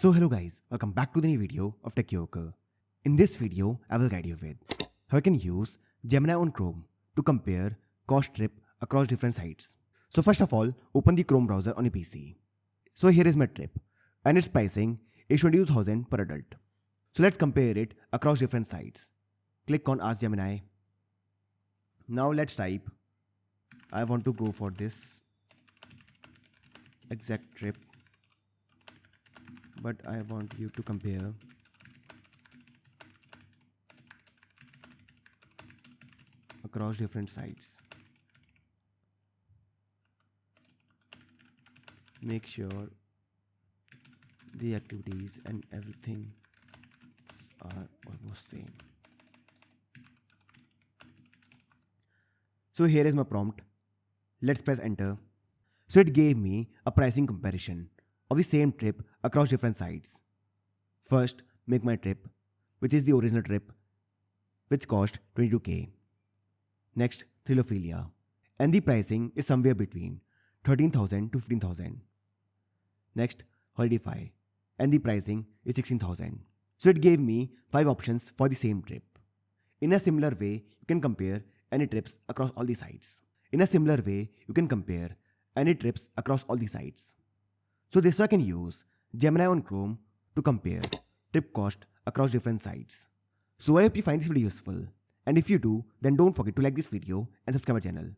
So hello guys, welcome back to the new video of Tech Yoker. In this video, I will guide you with how you can use Gemini on Chrome to compare cost trip across different sites. So first of all, open the Chrome browser on your PC. So here is my trip and its pricing is 22,000 per adult. So let's compare it across different sites. Click on Ask Gemini. Now let's type, I want to go for this exact trip, but I want you to compare across different sites. Make sure the activities and everything are almost same. So here is my prompt. Let's press enter. So it gave me a pricing comparison of the same trip across different sites. First, make my trip, which is the original trip, which cost 22k. Next, Thrilophilia, and the pricing is somewhere between 13,000 to 15,000. Next, Holidify, and the pricing is 16,000. So it gave me 5 options for the same trip. In a similar way, you can compare any trips across all the sites. So this way I can use Gemini on Chrome to compare trip cost across different sites. So I hope you find this video useful. And if you do, then don't forget to like this video and subscribe my channel.